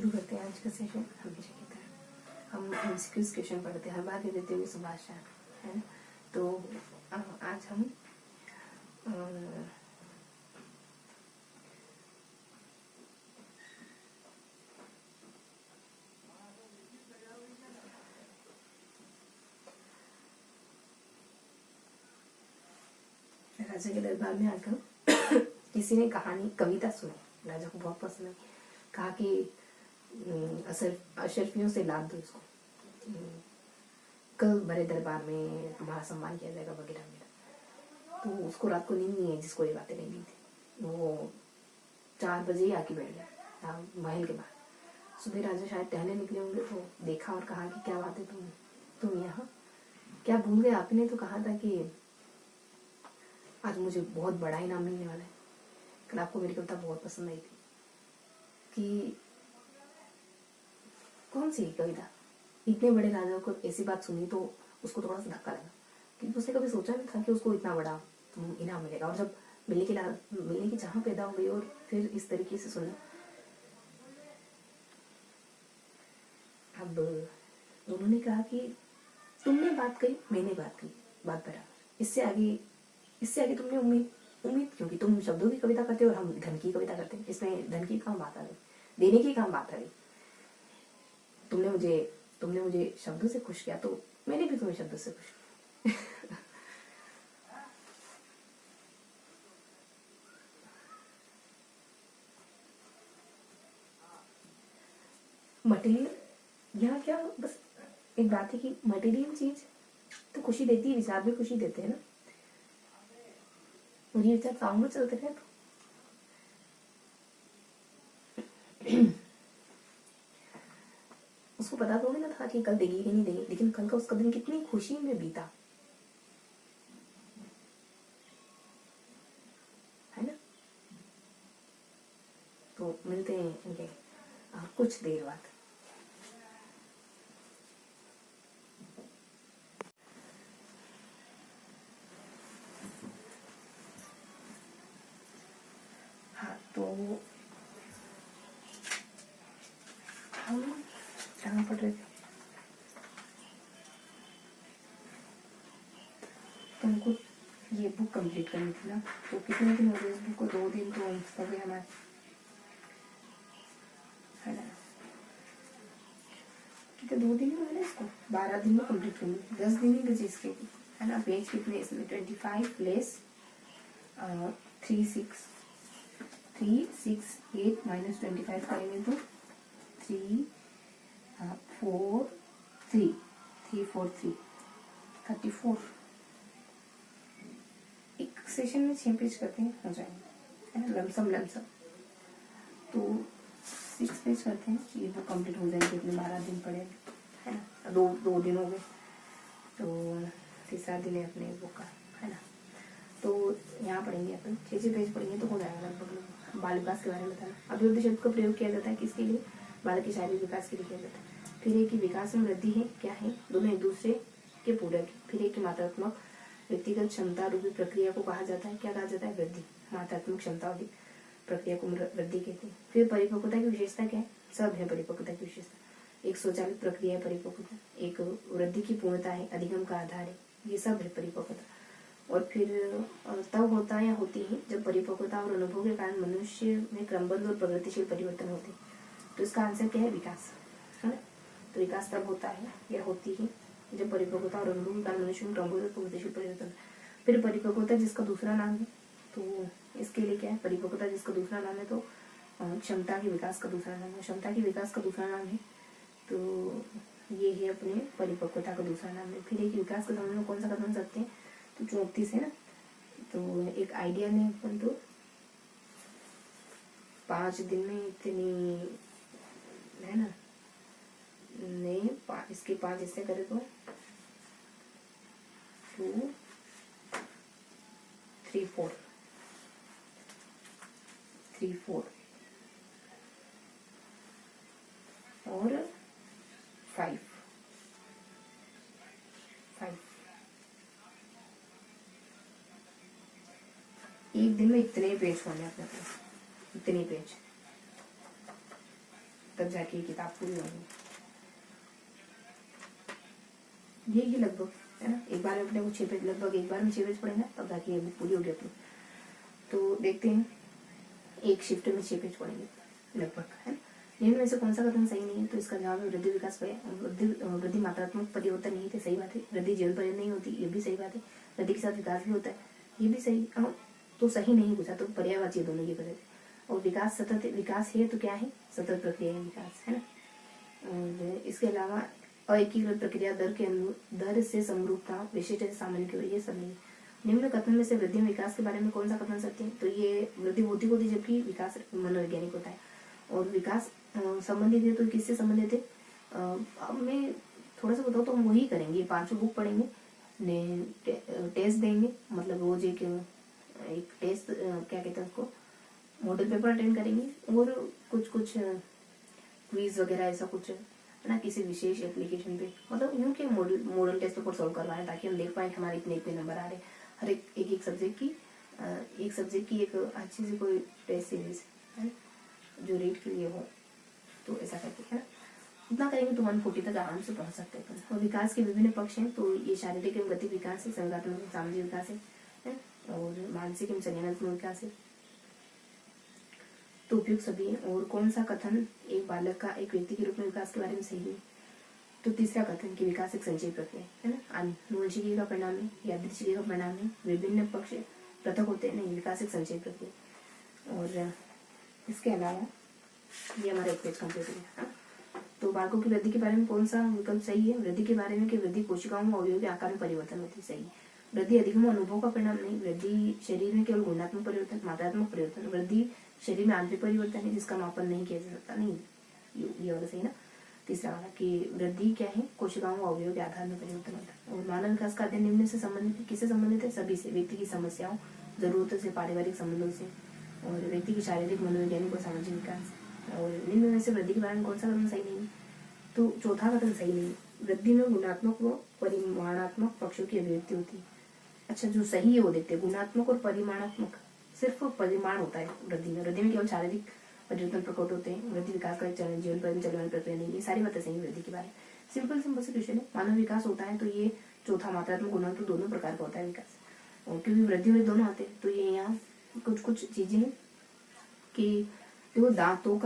शुरू करते हैं आज का सेशन। हमेशा की तरह हम एमसीक्यूज क्वेश्चन पढ़ते हैं, हर बार कह देते हुए सुभाषा है ना। तो आज हम राजा के दरबार में आकर किसी ने कहानी कविता सुनी, राजा को बहुत पसंद आई। कहा कि अशरफियों से लाद दो इसको, कल बड़े दरबार में तुम्हारा सम्मान किया जाएगा वगैरह वगैरह। तो उसको रात को नींद नहीं है, जिसको ये बातें नहीं दी थी, वो 4 बजे ही आके बैठ गया महल के बाहर। सुबह राजा शायद टहलने निकले होंगे तो देखा और कहा कि क्या बात है, तुम यहाँ क्या भूल गए? आपने तो कहा था कि आज मुझे बहुत बड़ा इनाम मिलने वाला है। कल आपको मेरी कविता बहुत पसंद आई थी। कि कौन सी कविता? इतने बड़े राजा को ऐसी बात सुनी तो उसको थोड़ा सा धक्का लगा, क्योंकि उसने कभी सोचा नहीं था कि उसको इतना बड़ा इनाम मिलेगा। और जब मिलने की चाह पैदा हो गई और फिर इस तरीके से सुना। अब दोनों ने कहा कि तुमने बात कही, मैंने बात कही, बात बराबर। इससे आगे तुमने उम्मीद क्योंकि तुम शब्दों की कविता करते हो और हम धन की कविता करते हैं। इसमें धन की कहाँ बात आ रही, देने की कहाँ बात आ रही। तुमने मुझे शब्दों से खुश किया तो मैंने भी तुम्हें शब्दों से खुश किया। मटेरियल यहाँ क्या, बस एक बात है कि मटेरियल चीज तो खुशी देती है, विचार भी खुशी देते हैं ना। और ये विचार सामने चलते रहे तो उसको पता तो ना था कि कल देगी कि नहीं देगी, लेकिन कल का उसका दिन कितनी खुशी में बीता, है ना। तो मिलते हैं इनके कुछ देर बाद। हाँ, तो हम कहाँ पढ़ रहे थे? तुमको ये बुक कंप्लीट करनी थी ना, तो कितने दिन हो गए इस बुक को? 2 दिन तो हो गए हमारे, है ना। कितने 2 दिन ही हुए ना इसको, 12 दिन में कंप्लीट करनी, 10 दिन ही बचे इसके, है ना। पेज कितने इसमें? 25 प्लस 368 माइनस 25 करेंगे तो 3 4 3 3 4 3 34। एक सेशन में 6 पेज करते हैं, हो जाएंगे, है ना। लमसम तो 6 पेज करते हैं, ये बुक कंप्लीट हो जाएगी। इतने 12 दिन पड़े, है ना। 2 दिन हो गए, तो तीसरा दिन है अपने बुक का, है ना। तो यहाँ पढ़ेंगे अपन 6 पेज पढ़ेंगे तो हो जाएगा लगभग। बाल विकास के बारे में बताना। अभिवृद्धि शब्द का प्रयोग किया जाता है किसके लिए? बालक के शारीरिक विकास के लिए किया जाता है। फिर एक की विकास में वृद्धि है, क्या है? दोनों एक दूसरे के पूरक है। फिर एक की मात्रात्मक व्यक्तिगत क्षमता रूपी प्रक्रिया को कहा जाता है, क्या कहा जाता है? वृद्धि। मात्रात्मक क्षमता वाली प्रक्रिया को वृद्धि कहते हैं। फिर परिपक्वता की विशेषता क्या है? सब है परिपक्वता की विशेषता। एक स्वचालित प्रक्रिया है परिपक्वता, एक वृद्धि की पूर्णता है, अधिगम का आधार है, ये सब है परिपक्वता। और फिर तब होता है या होती है जब परिपक्वता और अनुभव के कारण मनुष्य में क्रमबद्ध और प्रगतिशील परिवर्तन होते हैं। तो इसका आंसर क्या है? विकास, है ना। तो विकास तब होता है या होती है जब परिपक्वता और अनुभव के कारण मनुष्य में क्रमबद्ध और प्रगतिशील परिवर्तन। फिर परिपक्वता जिसका दूसरा नाम है, तो इसके लिए क्या है? परिपक्वता जिसका दूसरा नाम है, तो क्षमता के विकास का दूसरा नाम है। क्षमता के विकास का दूसरा नाम है, तो ये है अपने परिपक्वता का दूसरा नाम है। फिर एक विकास का समझ में कौन सा कदम सकते हैं? तो 34 है ना। तो एक आइडिया ने अपन तो 5 दिन में इतनी, है ना, नहीं इसके 5 हिस्से करे तो 2 3 4 और 5 एक दिन में इतने पेज होने अपने पास, इतने पेज। तब जाके ये किताब पूरी होगी। यही लगभग है ना, एक बार में अपने को 6 पेज, लगभग एक बार में 6 पेज पढ़ेंगे तब जाके ये बुक पूरी होगी अपनी। तो देखते हैं, एक शिफ्ट में 6 पेज पढ़ेंगे लगभग, है ना। निम्न में से कौन सा कथन सही नहीं है? तो इसका जवाब है वृद्धि विकास वृद्धि मात्रात्मक परिवर्तन नहीं थे, सही बात है। वृद्धि जीवन पर्यंत नहीं होती, ये भी सही बात है। वृद्धि के साथ विकास भी होता है, ये भी सही। तो सही नहीं पूछा, तो पर्यायवाची दोनों ये करे। और विकास सतत, विकास है तो क्या है? सतत प्रक्रिया है विकास, है ना। और इसके अलावा अएकीकृत प्रक्रिया दर से समरूपता, विशिष्ट से सामान्य की ओर, ये सब नहीं। निम्न कथन में से वृद्धि में विकास के बारे में कौन सा कथन सत्य है? तो ये वृद्धि भौतिक होती है जबकि विकास मनोवैज्ञानिक होता है। और विकास संबंधित है तो किससे संबंधित है? अब मैं थोड़ा सा बताऊँ तो हम वही करेंगे, 5 बुक पढ़ेंगे, टेस्ट देंगे, मतलब रोज एक टेस्ट, क्या कहते हैं उसको, मॉडल पेपर अटेंड करेंगे, और कुछ क्विज वगैरह ऐसा कुछ, है ना, किसी विशेष एप्लीकेशन पे, मतलब यूँ के मॉडल टेस्ट पेपर सॉल्व करवाएं ताकि हम देख पाए कि हमारे इतने नंबर आ रहे। हर एक सब्जेक्ट की एक अच्छी सी कोई टेस्ट सीरीज है जो रीड के लिए हो, तो ऐसा करके, है ना, इतना करेंगे तो 140 तक आराम से पहुंच सकते हैं। और विकास के विभिन्न पक्ष हैं, तो ये शारीरिक एवं गति विकास है, संज्ञानात्मक एवं सामाजिक विकास है, और मानसिक एवं संज्ञानात्मक विकास है, तो उपयुक्त सभी है। और कौन सा कथन एक बालक का एक व्यक्ति के रूप में विकास के बारे में सही है? तो तीसरा कथन कि विकास एक संचयी प्रक्रिया है ना, आनुवंशिकी का परिणाम है, यादृच्छिकी का परिणाम है, विभिन्न पक्ष पृथक होते हैं, नहीं, विकास एक संचयी प्रक्रिया। और इसके अलावा ये हमारा एक पेज कंप्लीट है। तो बालकों की वृद्धि के बारे में कौन सा विकल्प सही है? वृद्धि के बारे में कि वृद्धि कोशिकाओं में अवयव के आकार में परिवर्तन होती है, सही। वृद्धि अधिगम अनुभव का परिणाम नहीं, वृद्धि शरीर में केवल गुणात्मक परिवर्तन, मात्रात्मक परिवर्तन। वृद्धि शरीर में आंतरिक परिवर्तन है जिसका मापन नहीं किया जा सकता, नहीं, ये वाला सही ना। तीसरा वाला कि वृद्धि क्या है? कोशिकाओं व अवयव के आधार में परिवर्तन होता है। और मानव विकास का अध्ययन निम्न से संबंधित है, किससे संबंधित है? सभी से, व्यक्ति की समस्याओं, जरूरतों से, पारिवारिक संबंधों से, और व्यक्ति की शारीरिक, मनोवैज्ञानिक और सामाजिक विकास। और निम्न में से वृद्धि के बारे में कौन सा कथन सही नहीं? तो चौथा कथन सही नहीं। वृद्धि में गुणात्मक व परिमाणात्मक पक्षों की अभिव्यक्ति होती है। अच्छा, जो सही है वो देखते हैं, गुणात्मक और परिमाणात्मक, सिर्फ परिमाण होता है वृद्धि में। वृद्धि में केवल शारीरिक परिवर्तन प्रकट होते हैं, वृद्धि विकास का जीवन पर चलने वाली प्रक्रिया नहीं। ये सारी बातें सही वृद्धि के बारे में। सिंपल से क्वेश्चन है, मानव विकास होता है तो ये चौथा मात्रात्मक गुणात्मक दोनों प्रकार का होता है विकास, और क्योंकि वृद्धि में दोनों आते हैं तो ये यहाँ कुछ चीजें हैं कि देखो, दांतों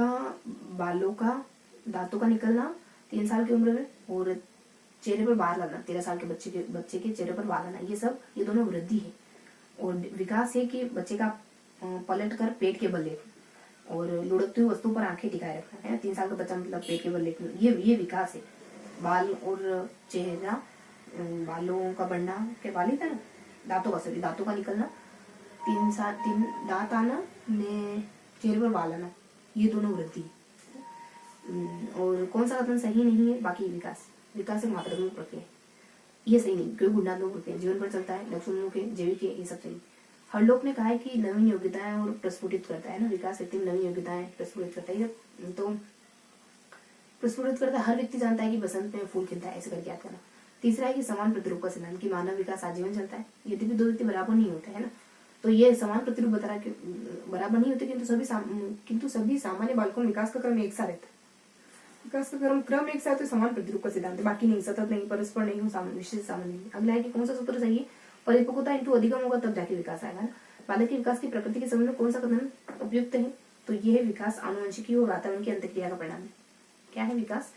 का निकलना 3 साल की उम्र में, और चेहरे पर बाल आना 13 साल के बच्चे के चेहरे पर बाल आना, ये दोनों वृद्धि है। और विकास है कि बच्चे का पलट कर पेट के बल लेटना और लुढ़कती हुई वस्तु पर आंखें टिकाए रखना, है ना। 3 साल का बच्चा मतलब पेट के बल लेटना, ये विकास है। बाल और चेहरा, बालों का बढ़ना, क्या बाल ही था ना, दांतों का निकलना, 3 दांत आना ने चेहरे पर बाल आना, ये दोनों वृद्धि। और कौन सा कथन सही नहीं है? बाकी विकास एक मात्रात्मक प्रक्रिया, ये सही नहीं, क्योंकि गुणात्मक प्रक्रिया जीवन पर चलता है, लक्षणों के, जैविक के, ये सब सही। हरलोक ने कहा है कि नवीन योग्यताएं और प्रस्फुटित करता है ना, विकास व्यक्ति में नवीन योग्यताएं प्रस्फुटित करता है, तो प्रस्फुटित करता है। हर व्यक्ति जानता है कि बसंत में फूल खिलता है, ऐसे करके याद करना। तीसरा है कि समान प्रतिरूप का सिद्धांत, कि मानव विकास आजीवन चलता है, यद्यपि 2 व्यक्ति बराबर नहीं होते, है ना। तो ये समान प्रतिरूप बता रहा है, बराबर नहीं होते, किंतु सभी सामान्य बालकों में विकास का क्रम एक सा रहता है। विकास का क्रम एक साथ, तो समान प्रतिरूप का सिद्धांत है, बाकी नहीं, सतत नहीं, परस्पर नहीं, विशेष सामान्य नहीं। अगला है कि कौन सा सूत्र सही है? परिपक्वता इंटू अधिगम होगा तब जाके विकास आएगा ना। बालक के विकास की प्रकृति के संबंध में कौन सा कथन उपयुक्त है? तो ये है विकास आनुवंशिकी और वातावरण की अंतक्रिया का परिणाम है। क्या है? विकास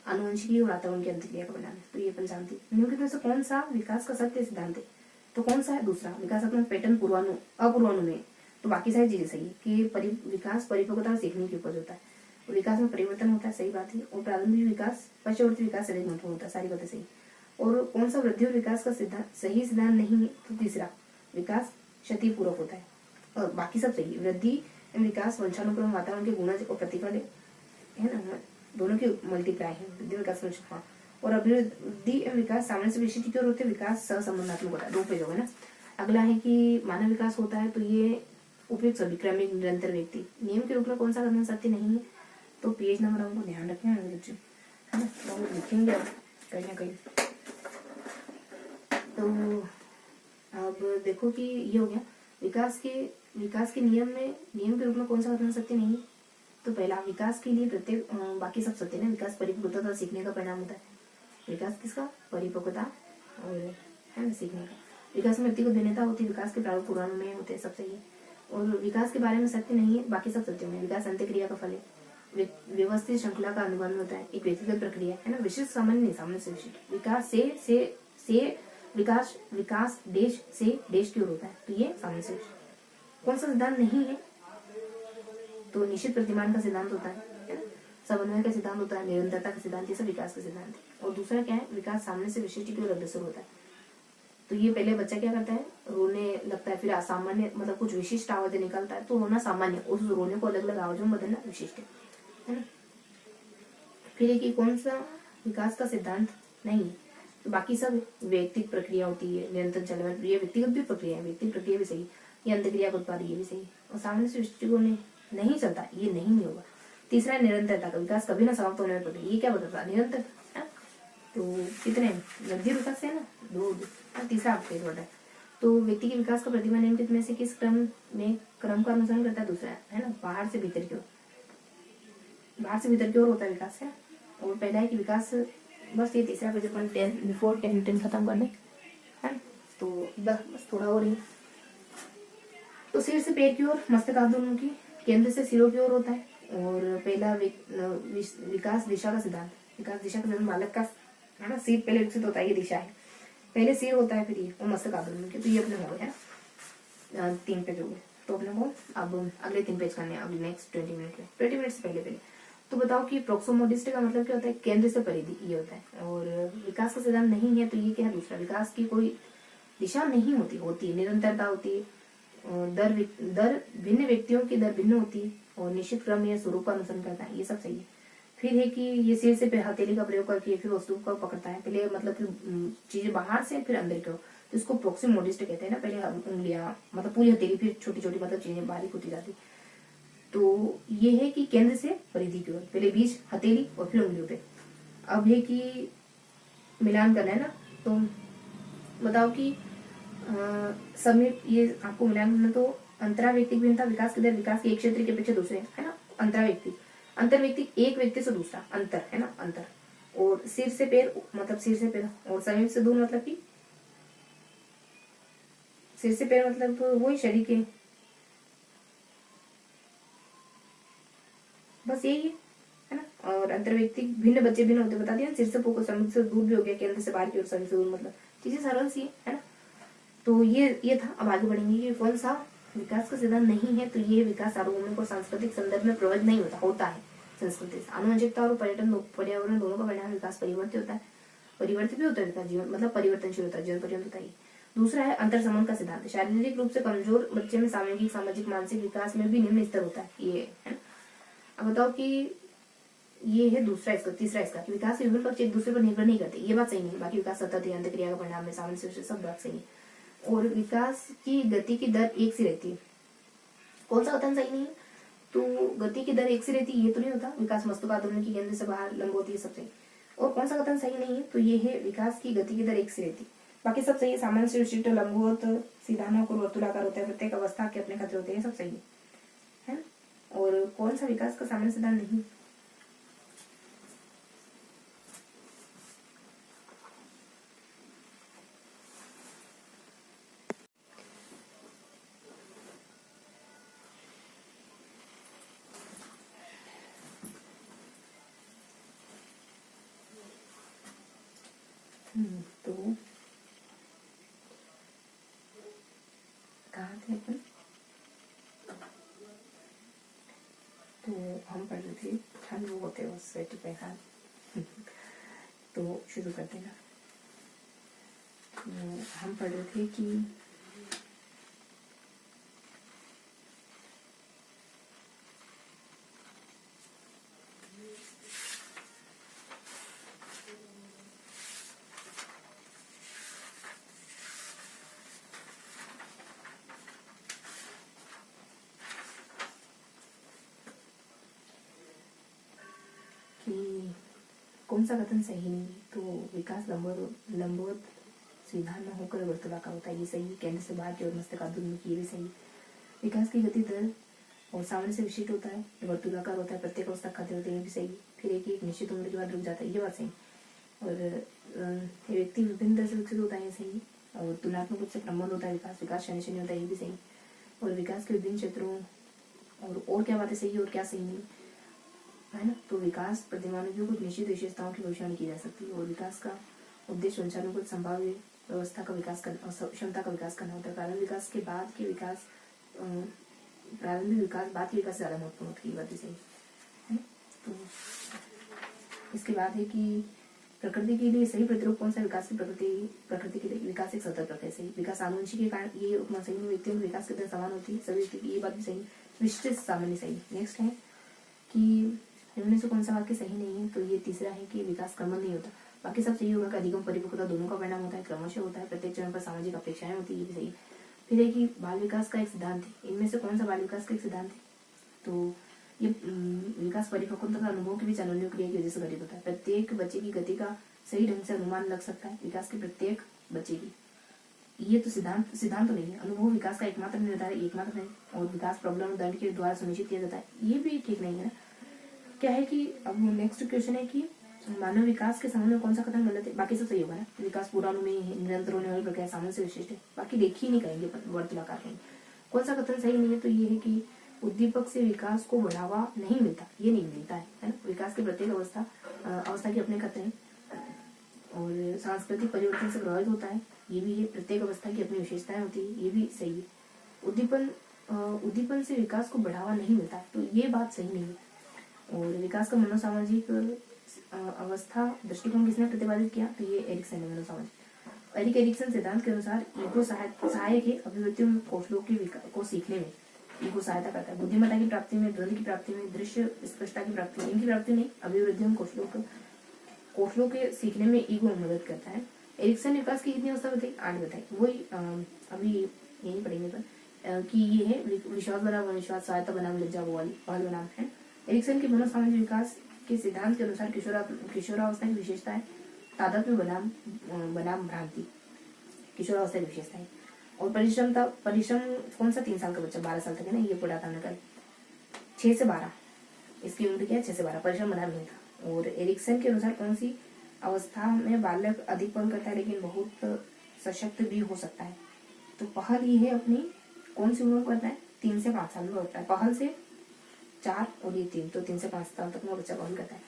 आनुवंशिकी और वातावरण की अंतक्रिया का परिणाम है, तो ये अपन जानते हैं। निम्नलिखित में से कौन सा विकास का सत्य सिद्धांत है? तो कौन सा है? दूसरा, विकासात्मक पैटर्न अपूर्वानुमेय। तो बाकी सारी चीजें सही है कि विकास परिपक्वता सीखने की उपज होता है, विकास में परिवर्तन होता है, सही बात है। और प्रारंभिक विकास पश्चवर्ती विकास से अधिक महत्वपूर्ण होता है, सारी बातें सही। और कौन सा वृद्धि और विकास का सही सिद्धांत नहीं है? तो तीसरा, विकास क्षतिपूर्वक होता है, और बाकी सब सही है। वृद्धि विकास वंशानुक्रम, वातावरण के गुणज और प्रतिफल है ना, दोनों के मल्टीप्लाई है, वृद्धि विकास वंशानुक्रम। और अभिवृद्धि विकास सामान्य से विशिष्ट की ओर होते, विकास सहसंबंधात्मक होता है। 2 पेज होगा ना। अगला है कि मानव विकास होता है तो ये उपयुक्त सभी, क्रमिक, निरंतर व्यक्ति, नियम के रूप में कौन सा कथन सत्य नहीं है? तो पेज नंबर हमको ध्यान रखना है बच्चे, है ना, बहुत लिखेंगे कहीं ना कहीं। तो अब देखो कि ये हो गया विकास के नियम के रूप में कौन सा कथन सत्य नहीं है? तो पहला, विकास के लिए प्रत्येक बाकी सब सत्य ना, विकास परिपक्वता तथा सीखने का परिणाम होता है। विकास किसका? परिपक्वता और है ना सीखने का। विकास में व्यक्ति को भिन्नता होती है, विकास के प्रारूप पुराणों में होते हैं, सब सही है। और विकास के बारे में सत्य नहीं है, बाकी सब सत्य में। विकास अंत्यक्रिया का फल है, व्यवस्थित श्रृंखला का अनुबंध होता है, एक व्यक्तिगत प्रक्रिया है ना, विशिष्ट सामान्य नहीं, सामान्य से विशिष्ट। विकास से विकास देश से देश की ओर होता है, तो ये सामान्य से विशिष्ट। कौन सा सिद्धांत नहीं है? तो निश्चित प्रतिमान का सिद्धांत होता है ना, समन्वय का सिद्धांत होता है, निरंतरता का सिद्धांत, ये सब विकास का सिद्धांत है। और दूसरा क्या है? विकास सामने से विशिष्ट की ओर अग्रसर होता है। तो ये पहले बच्चा क्या करता है? रोने लगता है, फिर असामान्य मतलब कुछ विशिष्ट आवाजें निकलता है, तो रोना सामान्य, उस रोने को अलग अलग आवाजों में बदलना विशिष्ट है ना। फिर एक ही कौन सा विकास का सिद्धांत नहीं है? तो बाकी सब व्यक्तिगत प्रक्रिया होती है, निरंतर चलमान, ये व्यक्तिगत भी प्रक्रिया है, व्यक्तिगत प्रक्रिया भी सही, ये अंतक्रिया का उत्पाद, ये भी सही। और सामान्य से विशिष्ट को नहीं चलता, ये नहीं होगा। तीसरा निरंतरता का, विकास कभी ना समाप्त होने में पड़ेगा, ये क्या बताता है? निरंतर है। तो कितने वृद्धि विकास है ना, दो। तीसरा आपके वर्ड है। तो व्यक्ति के विकास का प्रतिभा निम्नलिखित में से किस क्रम का अनुसरण करता है? दूसरा है ना, बाहर से भीतर की ओर, बाहर से भीतर की ओर होता है विकास है। और पहला है कि विकास, बस ये तीसरा पेज अपन 10 खत्म कर ले है। तो बस थोड़ा और ही। तो सिर से पैर की ओर, मस्तक आदि दोनों की, केंद्र से सिरों की ओर होता है। और पहला विकास दिशा का सिद्धांत, विकास दिशा का सिद्धांत बालक का है ना, सिर पहले विकसित होता है, ये दिशा है, पहले सिर होता है, फिर ये और मस्तक आदि दोनों की। तो ये अपने हो गए है ना, 3 पेज हो गए। तो अपने को अब अगले 3 पेज करने हैं, अब नेक्स्ट 20 मिनट में, 20 मिनट से पहले। तो बताओ कि प्रोक्सोमोडिस्ट का मतलब क्या होता है? केंद्र से परिधि, ये होता है। और विकास का सिद्धांत नहीं है, तो ये क्या है? दूसरा, विकास की कोई दिशा नहीं होती है, निरंतरता होती है। दर भिन्न व्यक्तियों की दर भिन्न होती है, और निश्चित क्रम या स्वरूप का अनुसरण करता है, ये सब सही है। फिर है कि ये सिर से हथेली का प्रयोग करके फिर वस्तु को पकड़ता है, पहले मतलब फिर चीजें बाहर से फिर अंदर की ओर, तो इसको प्रोक्सिमोडिस्ट कहते हैं ना। पहले उंगलियां मतलब पूरी हथेली, फिर छोटी छोटी मतलब चीजें बारीक होती जाती। तो ये है कि केंद्र से परिधि की ओर, पहले बीच हथेली और फिर उंगलियों पे। अब है कि मिलान करना है ना, तो बताओ कि समीप, ये आपको मिलान करना। तो अंतरा व्यक्ति भिन्नता, विकास की दर, विकास के एक क्षेत्र के अपेक्षा दूसरे है ना। अंतरा व्यक्ति, अंतर व्यक्ति, एक व्यक्ति से दूसरा, अंतर है ना, अंतर। और सिर से पैर मतलब सिर से पैर, और समीप से दूर मतलब कि सिर से पैर मतलब तो वही शरीर के, बस यही है ना। और अंतर व्यक्ति भिन्न बच्चे भिन्न होते, बता दिया। सिर से पोको समीप से दूर भी हो गया, केंद्र से बाहर की ओर समीप से दूर, मतलब चीजें सरल सी है ना। तो ये था। अब आगे बढ़ेंगे कि कौन सा विकास का सिद्धांत नहीं है। तो ये विकास सार्वभौमिक और सांस्कृतिक संदर्भ में प्रवृत्त नहीं होता है। संस्कृति से आनुवंशिकता और पर्यावरण दोनों का परिणाम विकास परिवर्तित होता है, परिवर्तित भी होता है विकास, जीवन मतलब परिवर्तनशील होता है, जीवन पर्यंत होता है। दूसरा है अंतर संबंध का सिद्धांत, शारीरिक रूप से कमजोर बच्चे में सामूहिक सामाजिक मानसिक विकास में भी निम्न स्तर होता है, ये है ना। अब बताओ कि ये है दूसरा इसका, तीसरा इसका कि विकास के विभिन्न पक्ष एक दूसरे पर निर्भर नहीं करते, ये बात सही नहीं। बाकी विकास सतत है, अंतक्रिया का परिणाम है, सामने से सब बात सही है। और विकास की गति की दर एक सी रहती है, कौन सा कथन सही नहीं है? तो गति की दर एक सी रहती है, ये तो नहीं होता। विकास मस्तकाधुरण की केंद्र से बाहर लंब होती है, सब सही। और कौन सा कथन सही नहीं है? तो ये है विकास की गति की दर एक सी रहती, बाकी सब सही है। सामान्य से विशिष्ट, लंबवत, सीधानक और वर्तुलाकार होता है, प्रत्येक अवस्था के अपने खतरे होते हैं, सब सही है। और कौन सा विकास का सामान्य सिद्धांत नहीं? तो कहाँ थे अपन? तो हम पढ़ रहे थे ठंड वो होते हैं स्वेटर पहना। तो शुरू करते ना। हम पढ़ रहे थे कि कौन सा कथन सही नहीं। तो विकास लंबवत सीधा न होकर वर्तुलाकार होता है, ये सही। केंद्र से बाहर की ओर मस्तकाधुरण की, ये भी सही। विकास की गति दर और सामान्य से विशिष्ट होता है, वर्तुलाकार होता है, प्रत्येक अवस्था खाते होते हैं, ये भी सही। फिर एक निश्चित उम्र के बाद रुक जाता है, ये बात सही। और व्यक्ति विभिन्न तरह से विकसित होता है, ये सही। और तुलनात्मक रूप से क्रमबद्ध होता है विकास, विकास शनि शनि होता है, ये भी सही। और विकास के विभिन्न क्षेत्रों और क्या बातें सही है और क्या सही नहीं है ना। तो विकास प्रतिमानों की कुछ निश्चित विशेषताओं की भविष्यवाणी की जा सकती है। और विकास का उद्देश्य संचालनों संभाव्य व्यवस्था का विकास करना, क्षमता का विकास करना होता है। प्रारंभिक विकास के बाद के विकास, प्रारंभिक विकास बाद के विकास ज्यादा महत्वपूर्ण होती है, बात सही है। तो इसके बाद है कि प्रकृति के लिए सही प्रतिरूप कौन सा? विकास की प्रकृति के लिए विकास एक सतत प्रक्रिया सही। विकास आनुवंशिक के कारण ये उपमा सही नहीं, व्यक्तियों में विकास की दर समान होती है सभी व्यक्ति की, ये बात भी सही। विशिष्ट सामान्य सही। नेक्स्ट है कि इनमें से कौन सा वाक्य सही नहीं है? तो ये तीसरा है कि विकास क्रमबद्ध नहीं होता। बाकी सब सही होगा कि अधिगम परिपक्वता दोनों का परिणाम होता है, क्रमशः होता है, प्रत्येक चरण पर सामाजिक अपेक्षाएं होती है, ये भी सही। फिर है कि बाल विकास का एक सिद्धांत है। इनमें से कौन सा बाल विकास का एक सिद्धांत है? तो ये विकास परिपक्वता तथा अनुभव के बीच अनन्य क्रिया की वजह से घटित होता है। प्रत्येक बच्चे की गति का सही ढंग से अनुमान लग सकता है, विकास के प्रत्येक बच्चे की। ये तो सिद्धांत तो नहीं है। अनुभव विकास का एकमात्र निर्धारक एकमात्र नहीं, और विकास प्रबलन और दंड के द्वारा सुनिश्चित किया जाता है, ये भी ठीक नहीं है ना। क्या है कि अब नेक्स्ट क्वेश्चन है कि मानव विकास के संबंध में कौन सा कथन गलत है? बाकी सब सही होगा ना। विकास पूर्वानुमेय है, निरंतर होने वाली प्रक्रिया, सामान्य से विशिष्ट है, बाकी देख ही नहीं करेंगे, वर्तुलाकार करेंगे। कौन सा कथन सही नहीं है? तो ये है कि उद्दीपक से विकास को बढ़ावा नहीं मिलता, ये नहीं मिलता है ना। विकास की प्रत्येक अवस्था की अपने कथन है। और सांस्कृतिक परिवर्तन से प्रभावित होता है, ये भी है। प्रत्येक अवस्था की अपनी विशेषताएं होती है, ये भी सही है। उद्दीपन से विकास को बढ़ावा नहीं मिलता, तो ये बात सही नहीं है। और विकास का मनोसामाजिक अवस्था दृष्टिकोण किसने प्रतिपादित किया? तो ये एरिक्सन ने। मनोसामाजिक एरिक्सन सिद्धांत के अनुसार ईगो सहायक है अभिव्यक्तियों कौशलों को सीखने में। ईगो सहायता करता है बुद्धिमत्ता की प्राप्ति में, द्वंद्व की प्राप्ति में, दृश्य स्पष्टता की प्राप्ति में, इनकी प्राप्ति नहीं, अभिवृद्धियों कौशलों के सीखने में ईगो मदद करता है। एरिक्सन ने विकास की कितनी अवस्था बताई? 8 बताई। वही अभी यही पढ़ेंगे पर कि ये है विश्वास बनाम अविश्वास, सहायता बनाम लज्जा, बल बनाम है। एरिक्सन के मनोसामाजिक विकास के सिद्धांत के अनुसार किशोरावस्था की विशेषता है तादात्म्य बनाम भ्रांति, किशोरावस्था की विशेषता है। और परिश्रम कौन सा? 3 साल का बच्चा, 12 साल तक है ना, ये पढ़ा था हमने कल। 6 से 12 इसकी उम्र क्या है? 6 से 12 परिश्रम बनाम भिन्नता। और एरिक्सन के अनुसार कौन सी अवस्था में बालक अधिक पहल करता है लेकिन बहुत सशक्त भी हो सकता है? तो पहल ये है अपनी कौन सी उम्र करता है? 3 से 5 साल में होता है पहल से 4 और ये 3, तो 3 से 5 साल तक में बच्चा पहल करता है।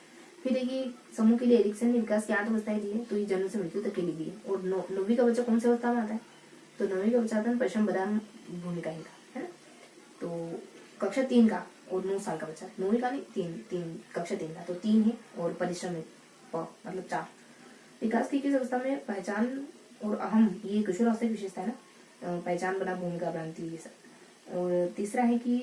फिर देखिए समूह के लिए एरिक्सन ने विकास की 8 अवस्थाएं दी है, तो ये जन्म से मृत्यु तक के लिए दी है। और 9वीं का बच्चा कौन सी अवस्था में आता है? तो 9वीं का बच्चा आता है परिश्रम बनाम भूमिका ही का, है ना। तो कक्षा 3 का और 9 साल का बच्चा, 9वीं का नहीं, 3 कक्षा 3 का, तो 3 है। और परिश्रम है मतलब 4। विकास की किस अवस्था में पहचान और अहम, ये किशोरावस्था की विशेषता है ना, पहचान बना भूमिका भ्रांति, ये सब। और तीसरा है कि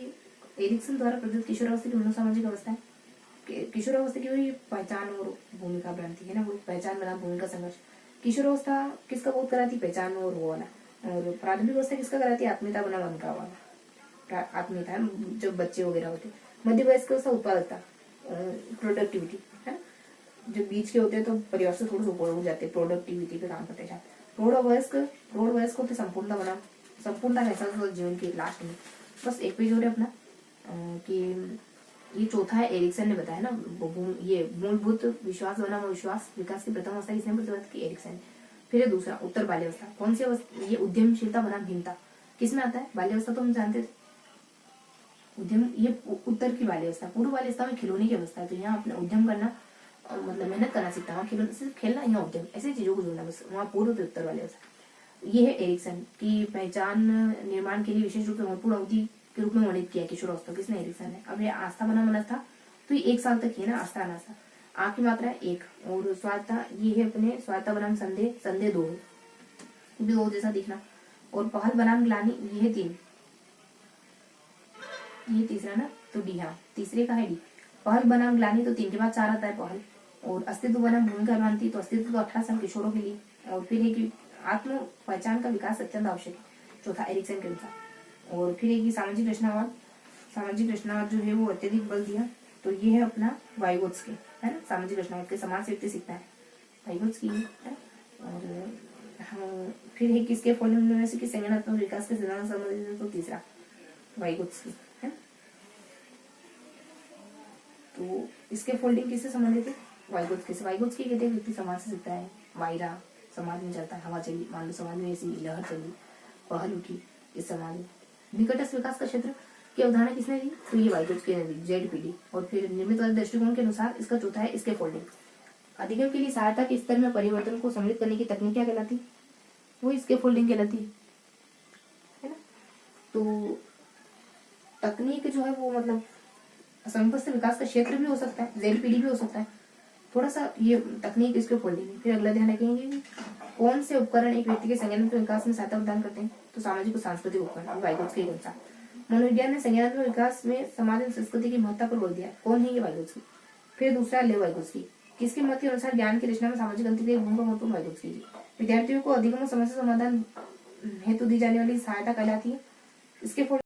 एरिक्सन द्वारा प्रदत्त किशोरावस्था की मनोसामाजिक अवस्था है। किशोरावस्था की वही पहचान और भूमिका भ्रांति है ना, वो पहचान बना भूमिका संघर्ष। किशोरावस्था किसका बोध कराती? पहचान और वो वाला। और प्रारंभिक अवस्था किसका कराती है? आत्मीयता बना भूमिका वाला, आत्मीयता जब बच्चे वगैरह होते। मध्य वयस्क अवस्था उत्पादकता, प्रोडक्टिविटी, है ना। जो बीच के होते हैं तो परिवार से थोड़ा ऊपर हो जाते हैं, प्रोडक्टिविटी पे काम करते हैं। प्रौढ़ वयस्क होते संपूर्णता कैसा जीवन के लास्ट में। बस एक पेज हो रहा है अपना कि ये चौथा है, एरिक्सन ने बताया ना, ये मूलभूत विश्वास बनाम अविश्वास, विकास की प्रथम अवस्था किसने प्रतिपादित की? एरिक्सन। फिर है दूसरा उत्तर बाल्यावस्था, कौन सी अवस्था? ये उद्यमशीलता बनाम भिन्नता, किसमें आता है? बाल्यावस्था तो हम जानते थे, उद्यम ये उत्तर की बाल्यावस्था। पूर्व बाल्यावस्था में खिलौने की अवस्था है, तो यहाँ अपना उद्यम करना मतलब मेहनत करना सीखता है, वहाँ खिलौने सिर्फ खेलना, यहाँ उद्यम, ऐसे चीजों को जोड़ना, बस वहाँ पूर्व उत्तर बाल्यावस्था। ये है एरिक्सन की पहचान निर्माण के लिए विशेष रूप से महत्वपूर्ण अवधि के रूप में वर्णित किया किशोरावस्था, किसने? एरिक्सन ने। अब ये आस्था बना मन था, तो ये 1 साल तक है ना, आस्था अनास्था। आ की मात्रा है 1, और स्वायत्ता ये है अपने स्वायत्ता बनाम संदेह 2 है, भी 2 जैसा दिखना। और पहल बनाम ग्लानि ये है 3, ये तीसरा ना, तो डी, हाँ तीसरे का है डी। पहल बनाम ग्लानि तो 3 के बाद 4 आता है पहल। और अस्तित्व बनाम भूमिका भ्रांति, तो अस्तित्व तो 18 साल किशोरों के लिए। और फिर है कि आत्म पहचान का विकास अत्यंत आवश्यक है, चौथा एरिक्सन के अनुसार। और फिर एक सामाजिक रचनावाद जो है वो अत्यधिक बल दिया, तो ये है अपना वाइगोत्स्की, है ना। सामाजिक रचनावाद के समाज से व्यक्ति सीखता है, वाइगोत्स्की है। और हाँ, फिर है किसके फॉलोइंग में से कि संज्ञानात्मक विकास के सिद्धांत संबंधित है, तो तीसरा वाइगोत्स्की है। तो इसके फोल्डिंग किससे संबंधित है? वाइगोत्स्की से। वाइगोत्स्की कहते हैं व्यक्ति समाज से सीखता है, वायरा समाज में चलता है, हवा चली, मान लो समाज में ऐसी लहर चली, पहल उठी इस समाज में। निकटस्थ विकास का क्षेत्र की अवधारणा किसने दी? तो ये वाइगोत्स्की ने दी, ZPD। और फिर निर्मितवादी दृष्टिकोण के अनुसार इसका चौथा है इसके फोल्डिंग। अधिगम के लिए सहायता के स्तर में परिवर्तन को सम्मिलित करने की तकनीक क्या कहलाती? वो इसके फोल्डिंग कहलाती है ना। तो तकनीक जो है वो मतलब समुपस्थ विकास का क्षेत्र भी हो सकता है, ZPD भी हो सकता है, थोड़ा सा ये तकनीक इसके फोल्डिंग है। फिर अगला ध्यान रखेंगे कौन से उपकरण एक व्यक्ति के संज्ञानात्मक विकास में सहायता प्रदान करते हैं? तो सामाजिक और सांस्कृतिक उपकरण, वाइगोत्स्की के अनुसार। मनोविज्ञान ने संज्ञानात्मक विकास में समाज और संस्कृति की महत्ता पर बल दिया। कौन है ये? वाइगोत्स्की। फिर दूसरा लेव वाइगोत्स्की, किसके मत के अनुसार ज्ञान की रचना में सामाजिक अंतर की भूमिका महत्वपूर्ण? वाइगोत्स्की जी। विद्यार्थियों को अधिगम और समस्या समाधान हेतु दी जाने वाली सहायता कहलाती है इसके